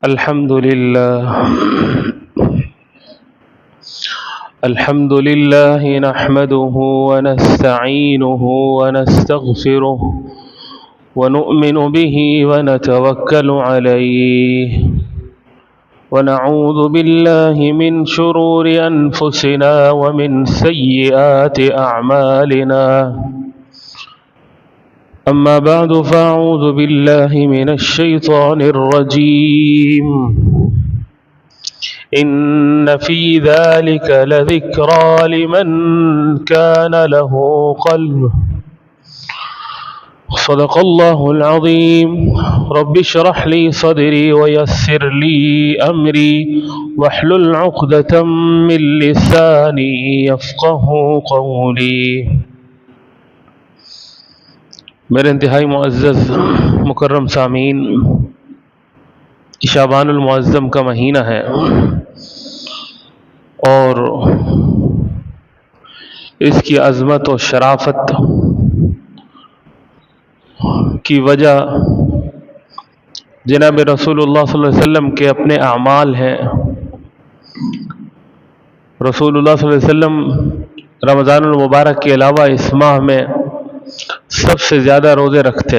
الحمد لله نحمده ونستعينه ونستغفره ونؤمن به ونتوكل عليه ونعوذ بالله من شرور أنفسنا ومن سيئات أعمالنا. أما بعد فأعوذ بالله من الشيطان الرجيم. إن في ذلك لذكرى لمن كان له قلب. صدق الله العظيم. رب اشرح لي صدري ويسر لي أمري واحلل عقدة من لساني يفقه قولي. میرے انتہائی معزز مکرم سامعین، شعبان المعظم کا مہینہ ہے اور اس کی عظمت و شرافت کی وجہ جناب رسول اللہ صلی اللہ علیہ وسلم کے اپنے اعمال ہیں۔ رسول اللہ صلی اللہ علیہ وسلم رمضان المبارک کے علاوہ اس ماہ میں سب سے زیادہ روزے رکھتے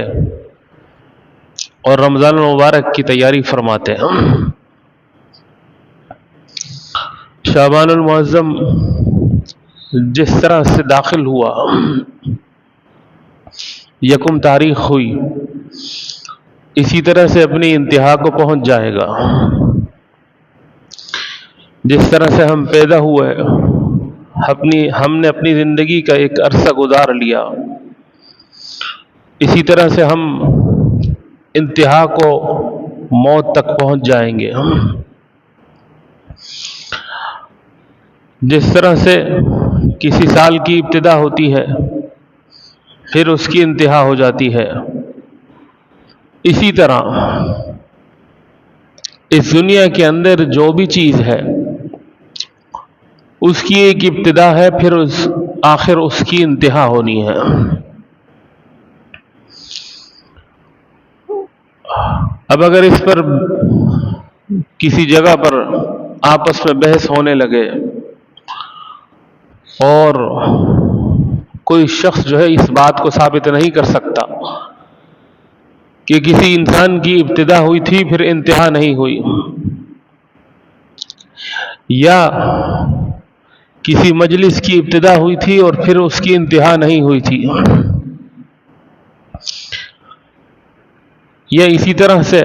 اور رمضان المبارک کی تیاری فرماتے ہیں۔ شعبان المعظم جس طرح سے داخل ہوا، یکم تاریخ ہوئی، اسی طرح سے اپنی انتہا کو پہنچ جائے گا۔ جس طرح سے ہم پیدا ہوئے، ہم نے اپنی زندگی کا ایک عرصہ گزار لیا، اسی طرح سے ہم انتہا کو موت تک پہنچ جائیں گے۔ جس طرح سے کسی سال کی ابتدا ہوتی ہے پھر اس کی انتہا ہو جاتی ہے، اسی طرح اس دنیا کے اندر جو بھی چیز ہے اس کی ایک ابتدا ہے، پھر آخر اس کی انتہا ہونی ہے۔ اب اگر اس پر کسی جگہ پر آپس میں بحث ہونے لگے اور کوئی شخص جو ہے اس بات کو ثابت نہیں کر سکتا کہ کسی انسان کی ابتدا ہوئی تھی پھر انتہا نہیں ہوئی، یا کسی مجلس کی ابتدا ہوئی تھی اور پھر اس کی انتہا نہیں ہوئی تھی، یا اسی طرح سے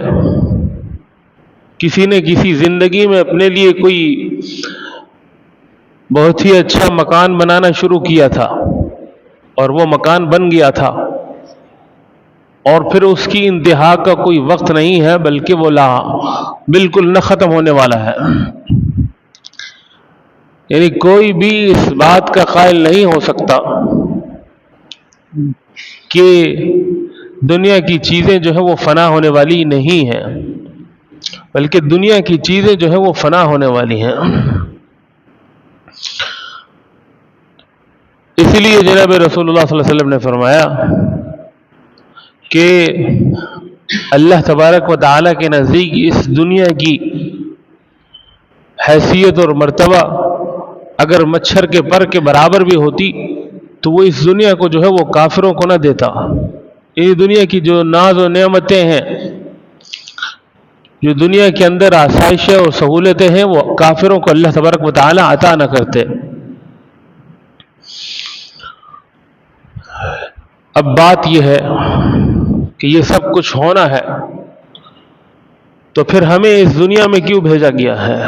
کسی نے کسی زندگی میں اپنے لیے کوئی بہت ہی اچھا مکان بنانا شروع کیا تھا اور وہ مکان بن گیا تھا اور پھر اس کی انتہا کا کوئی وقت نہیں ہے، بلکہ وہ بالکل نہ ختم ہونے والا ہے۔ یعنی کوئی بھی اس بات کا قائل نہیں ہو سکتا کہ دنیا کی چیزیں جو ہے وہ فنا ہونے والی نہیں ہیں، بلکہ دنیا کی چیزیں جو ہے وہ فنا ہونے والی ہیں۔ اسی لیے جناب رسول اللہ صلی اللہ علیہ وسلم نے فرمایا کہ اللہ تبارک و تعالیٰ کے نزدیک اس دنیا کی حیثیت اور مرتبہ اگر مچھر کے پر کے برابر بھی ہوتی تو وہ اس دنیا کو جو ہے وہ کافروں کو نہ دیتا۔ یہ دنیا کی جو ناز و نعمتیں ہیں، جو دنیا کے اندر آسائشیں اور سہولتیں ہیں، وہ کافروں کو اللہ تبارک و تعالیٰ عطا نہ کرتے۔ اب بات یہ ہے کہ یہ سب کچھ ہونا ہے تو پھر ہمیں اس دنیا میں کیوں بھیجا گیا ہے؟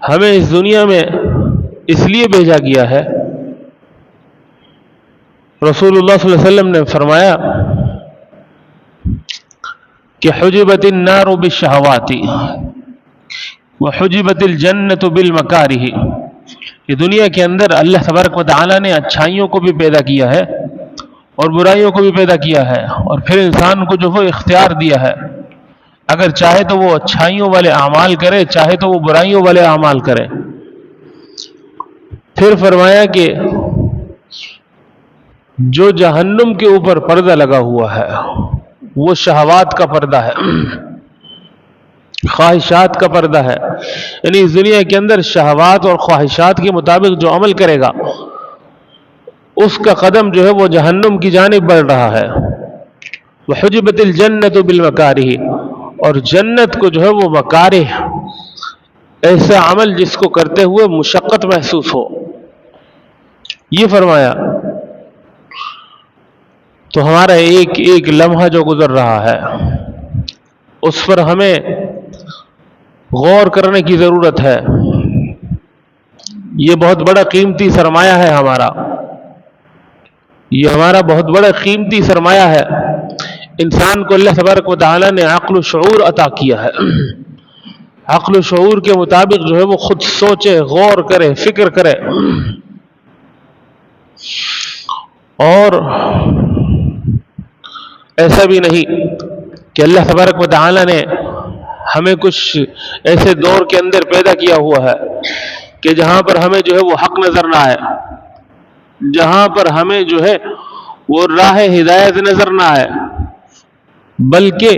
ہمیں اس دنیا میں اس لیے بھیجا گیا ہے، رسول اللہ صلی اللہ علیہ وسلم نے فرمایا کہ حجبت النار بالشہوات وحجبت الجنت بالمکارہ۔ یہ دنیا کے اندر اللہ تبارک و تعالیٰ نے اچھائیوں کو بھی پیدا کیا ہے اور برائیوں کو بھی پیدا کیا ہے، اور پھر انسان کو جو وہ اختیار دیا ہے، اگر چاہے تو وہ اچھائیوں والے اعمال کرے، چاہے تو وہ برائیوں والے اعمال کرے۔ پھر فرمایا کہ جو جہنم کے اوپر پردہ لگا ہوا ہے وہ شہوات کا پردہ ہے، خواہشات کا پردہ ہے، یعنی اس دنیا کے اندر شہوات اور خواہشات کے مطابق جو عمل کرے گا اس کا قدم جو ہے وہ جہنم کی جانب بڑھ رہا ہے۔ وحجبت الجنت بالمکارہ، اور جنت کو جو ہے وہ مکارہ، ایسا عمل جس کو کرتے ہوئے مشقت محسوس ہو، یہ فرمایا۔ تو ہمارا ایک ایک لمحہ جو گزر رہا ہے اس پر ہمیں غور کرنے کی ضرورت ہے۔ یہ بہت بڑا قیمتی سرمایہ ہے ہمارا، یہ ہمارا بہت بڑا قیمتی سرمایہ ہے۔ انسان کو اللہ تبارک و تعالیٰ نے عقل و شعور عطا کیا ہے، عقل و شعور کے مطابق جو ہے وہ خود سوچے، غور کرے، فکر کرے، اور ایسا بھی نہیں کہ اللہ تبارک و تعالیٰ نے ہمیں کچھ ایسے دور کے اندر پیدا کیا ہوا ہے کہ جہاں پر ہمیں جو ہے وہ حق نظر نہ آئے، جہاں پر ہمیں جو ہے وہ راہ ہدایت نظر نہ آئے، بلکہ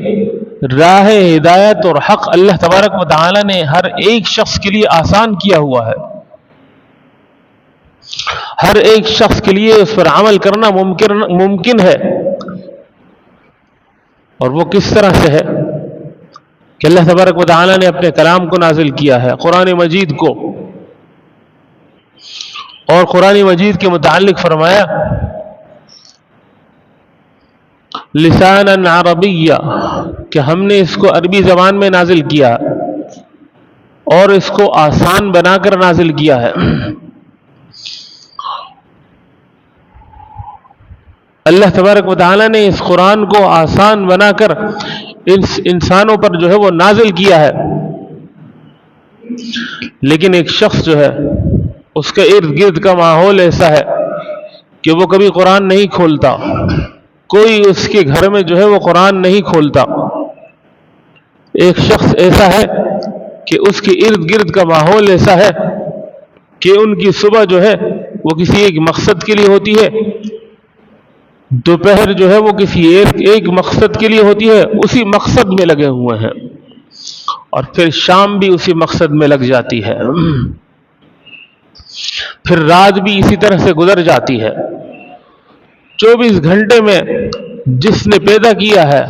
راہ ہدایت اور حق اللہ تبارک و تعالیٰ نے ہر ایک شخص کے لیے آسان کیا ہوا ہے، ہر ایک شخص کے لیے اس پر عمل کرنا ممکن ہے۔ اور وہ کس طرح سے ہے کہ اللہ تبارک و تعالیٰ نے اپنے کلام کو نازل کیا ہے، قرآن مجید کو، اور قرآن مجید کے متعلق فرمایا لسانا عربیہ، کہ ہم نے اس کو عربی زبان میں نازل کیا اور اس کو آسان بنا کر نازل کیا ہے۔ اللہ تبارک و تعالیٰ نے اس قرآن کو آسان بنا کر انسانوں پر جو ہے وہ نازل کیا ہے، لیکن ایک شخص جو ہے اس کا ارد گرد کا ماحول ایسا ہے کہ وہ کبھی قرآن نہیں کھولتا، کوئی اس کے گھر میں جو ہے وہ قرآن نہیں کھولتا۔ ایک شخص ایسا ہے کہ اس کے ارد گرد کا ماحول ایسا ہے کہ ان کی صبح جو ہے وہ کسی ایک مقصد کے لیے ہوتی ہے، دوپہر جو ہے وہ کسی ایک مقصد کے لیے ہوتی ہے، اسی مقصد میں لگے ہوئے ہیں، اور پھر شام بھی اسی مقصد میں لگ جاتی ہے، پھر رات بھی اسی طرح سے گزر جاتی ہے۔ 24 گھنٹے میں جس نے پیدا کیا ہے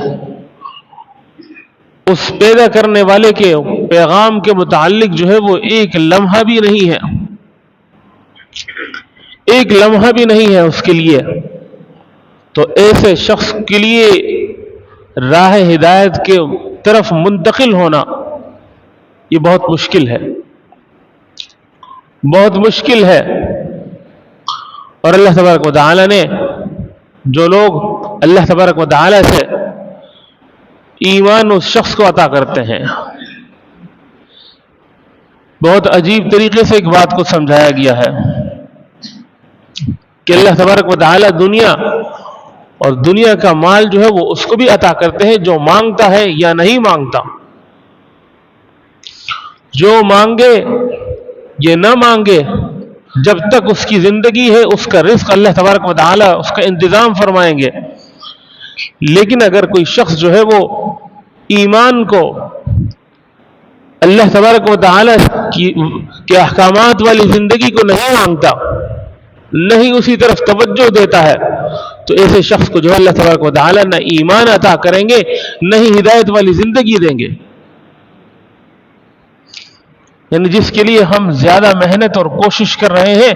اس پیدا کرنے والے کے پیغام کے متعلق جو ہے وہ ایک لمحہ بھی نہیں ہے، ایک لمحہ بھی نہیں ہے اس کے لیے۔ تو ایسے شخص کے لیے راہ ہدایت کے طرف منتقل ہونا یہ بہت مشکل ہے، بہت مشکل ہے۔ اور اللہ تبارک و تعالیٰ نے جو لوگ اللہ تبارک و تعالیٰ سے ایمان اس شخص کو عطا کرتے ہیں، بہت عجیب طریقے سے ایک بات کو سمجھایا گیا ہے کہ اللہ تبارک و تعالیٰ دنیا اور دنیا کا مال جو ہے وہ اس کو بھی عطا کرتے ہیں جو مانگتا ہے یا نہیں مانگتا، جو مانگے یہ نہ مانگے، جب تک اس کی زندگی ہے اس کا رزق اللہ تبارک و تعالیٰ اس کا انتظام فرمائیں گے۔ لیکن اگر کوئی شخص جو ہے وہ ایمان کو اللہ تبارک و تعالیٰ کے احکامات والی زندگی کو نہیں مانگتا، نہیں اسی طرف توجہ دیتا ہے، تو ایسے شخص کو جو ہے اللہ تبارک و تعالیٰ نہ ایمان عطا کریں گے نہ ہی ہدایت والی زندگی دیں گے۔ یعنی جس کے لیے ہم زیادہ محنت اور کوشش کر رہے ہیں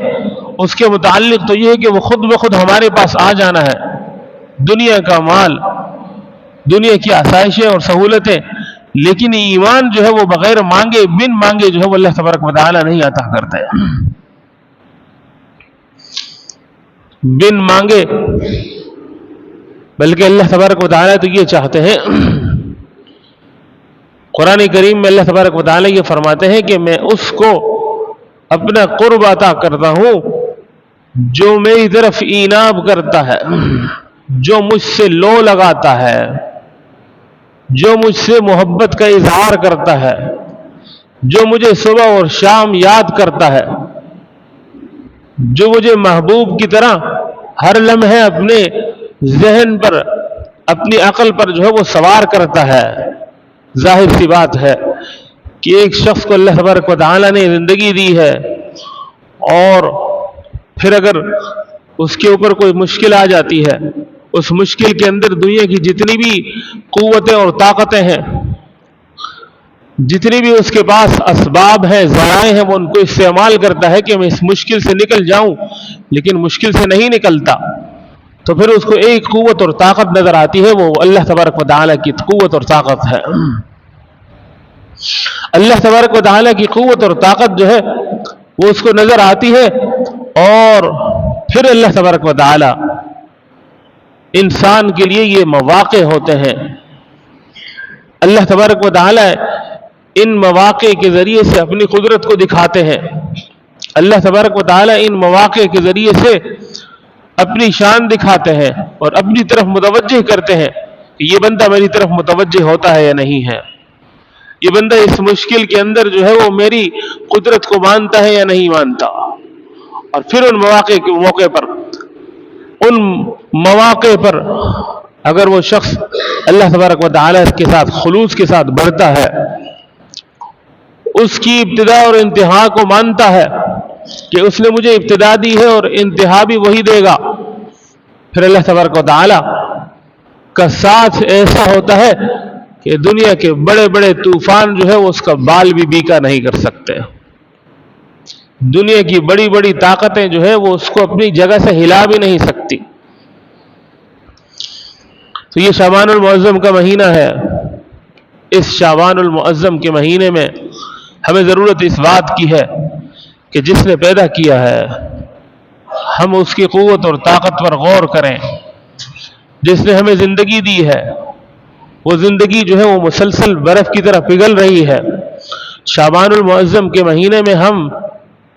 اس کے متعلق تو یہ ہے کہ وہ خود بخود ہمارے پاس آ جانا ہے، دنیا کا مال، دنیا کی آسائشیں اور سہولتیں، لیکن ایمان جو ہے وہ بغیر مانگے، بن مانگے جو ہے وہ اللہ تبارک و تعالیٰ نہیں عطا کرتا ہے، بن مانگے۔ بلکہ اللہ تبارک و تعالیٰ تو یہ چاہتے ہیں، قرآن کریم میں اللہ تبارک و تعالیٰ یہ فرماتے ہیں کہ میں اس کو اپنا قرب عطا کرتا ہوں جو میری طرف ایناب کرتا ہے، جو مجھ سے لو لگاتا ہے، جو مجھ سے محبت کا اظہار کرتا ہے، جو مجھے صبح اور شام یاد کرتا ہے، جو مجھے محبوب کی طرح ہر لمحے اپنے ذہن پر، اپنی عقل پر جو ہے وہ سوار کرتا ہے۔ ظاہر سی بات ہے کہ ایک شخص کو اللہ تبارک و تعالی نے زندگی دی ہے اور پھر اگر اس کے اوپر کوئی مشکل آ جاتی ہے، اس مشکل کے اندر دنیا کی جتنی بھی قوتیں اور طاقتیں ہیں، جتنی بھی اس کے پاس اسباب ہیں، ذرائع ہیں، وہ ان کو استعمال کرتا ہے کہ میں اس مشکل سے نکل جاؤں، لیکن مشکل سے نہیں نکلتا، تو پھر اس کو ایک قوت اور طاقت نظر آتی ہے، وہ اللہ تبارک و تعالیٰ کی قوت اور طاقت ہے۔ اللہ تبارک و تعالیٰ کی قوت اور طاقت جو ہے وہ اس کو نظر آتی ہے، اور پھر اللہ تبارک و تعالیٰ انسان کے لیے یہ مواقع ہوتے ہیں۔ اللہ تبارک و تعالیٰ ان مواقع کے ذریعے سے اپنی قدرت کو دکھاتے ہیں۔ اللہ تبارک و تعالیٰ ان مواقع کے ذریعے سے اپنی شان دکھاتے ہیں اور اپنی طرف متوجہ کرتے ہیں کہ یہ بندہ میری طرف متوجہ ہوتا ہے یا نہیں ہے، یہ بندہ اس مشکل کے اندر جو ہے وہ میری قدرت کو مانتا ہے یا نہیں مانتا۔ اور پھر ان مواقع پر اگر وہ شخص اللہ تبارک و تعالیٰ کے ساتھ خلوص کے ساتھ بڑھتا ہے، اس کی ابتدا اور انتہا کو مانتا ہے کہ اس نے مجھے ابتدا دی ہے اور انتہا بھی وہی دے گا، پھر اللہ تبارک و تعالیٰ کا ساتھ ایسا ہوتا ہے کہ دنیا کے بڑے بڑے طوفان جو ہے وہ اس کا بال بھی بیکا نہیں کر سکتے، دنیا کی بڑی بڑی طاقتیں جو ہے وہ اس کو اپنی جگہ سے ہلا بھی نہیں سکتی۔ تو یہ شعبان المعظم کا مہینہ ہے، اس شعبان المعظم کے مہینے میں ہمیں ضرورت اس بات کی ہے کہ جس نے پیدا کیا ہے ہم اس کی قوت اور طاقت پر غور کریں۔ جس نے ہمیں زندگی دی ہے، وہ زندگی جو ہے وہ مسلسل برف کی طرح پگھل رہی ہے۔ شعبان المعظم کے مہینے میں ہم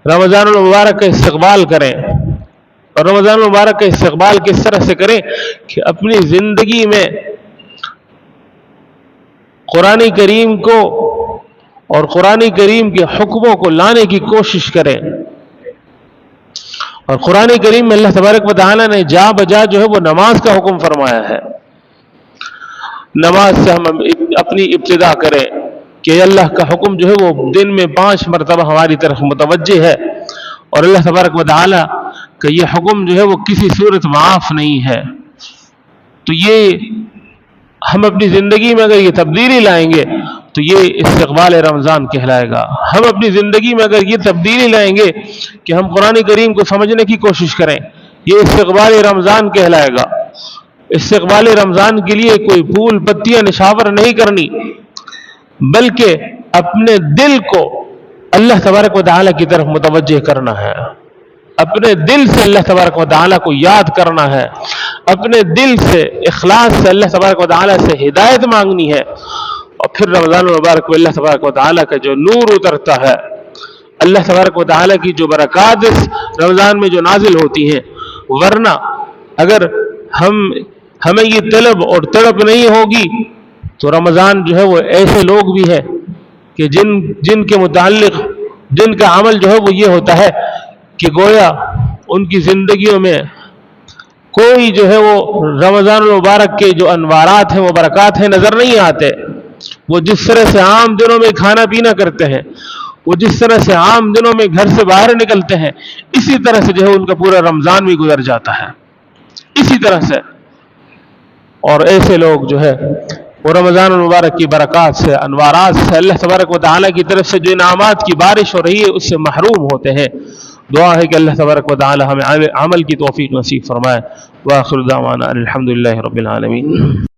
رمضان المبارک کا استقبال کریں، اور رمضان المبارک کا استقبال کس طرح سے کریں کہ اپنی زندگی میں قرآن کریم کو اور قرآن کریم کے حکموں کو لانے کی کوشش کریں۔ اور قرآن کریم میں اللہ تبارک و تعالیٰ نے جا بجا جو ہے وہ نماز کا حکم فرمایا ہے۔ نماز سے ہم اپنی ابتدا کریں کہ اللہ کا حکم جو ہے وہ دن میں 5 مرتبہ ہماری طرف متوجہ ہے، اور اللہ تبارک و تعالیٰ کا یہ حکم جو ہے وہ کسی صورت معاف نہیں ہے۔ تو یہ ہم اپنی زندگی میں اگر یہ تبدیلی لائیں گے تو یہ استقبال رمضان کہلائے گا۔ ہم اپنی زندگی میں اگر یہ تبدیلی لائیں گے کہ ہم قرآن کریم کو سمجھنے کی کوشش کریں، یہ استقبال رمضان کہلائے گا۔ استقبال رمضان کے لیے کوئی پھول پتیاں نشاور نہیں کرنی، بلکہ اپنے دل کو اللہ تبارک و تعالیٰ کی طرف متوجہ کرنا ہے، اپنے دل سے اللہ تبارک و تعالیٰ کو یاد کرنا ہے، اپنے دل سے اخلاص سے اللہ تبارک و تعالیٰ سے ہدایت مانگنی ہے، اور پھر رمضان المبارک میں اللہ تبارک و تعالیٰ کا جو نور اترتا ہے، اللہ تبارک و تعالیٰ کی جو برکات اس رمضان میں جو نازل ہوتی ہیں۔ ورنہ اگر ہمیں یہ طلب اور تڑپ نہیں ہوگی تو رمضان جو ہے وہ ایسے لوگ بھی ہیں کہ جن کے متعلق جن کا عمل جو ہے وہ یہ ہوتا ہے کہ گویا ان کی زندگیوں میں کوئی جو ہے وہ رمضان المبارک کے جو انوارات ہیں، وہ برکات ہیں، نظر نہیں آتے۔ وہ جس طرح سے عام دنوں میں کھانا پینا کرتے ہیں، وہ جس طرح سے عام دنوں میں گھر سے باہر نکلتے ہیں، اسی طرح سے جو ہے ان کا پورا رمضان بھی گزر جاتا ہے، اسی طرح سے۔ اور ایسے لوگ جو ہے وہ رمضان المبارک کی برکات سے، انوارات سے، اللہ تبارک و تعالیٰ کی طرف سے جو انعامات کی بارش ہو رہی ہے اس سے محروم ہوتے ہیں۔ دعا ہے کہ اللہ تبارک و تعالیٰ ہمیں عمل کی توفیق نصیب فرمائے۔ وآخر دعوانا الحمدللہ رب العالمین۔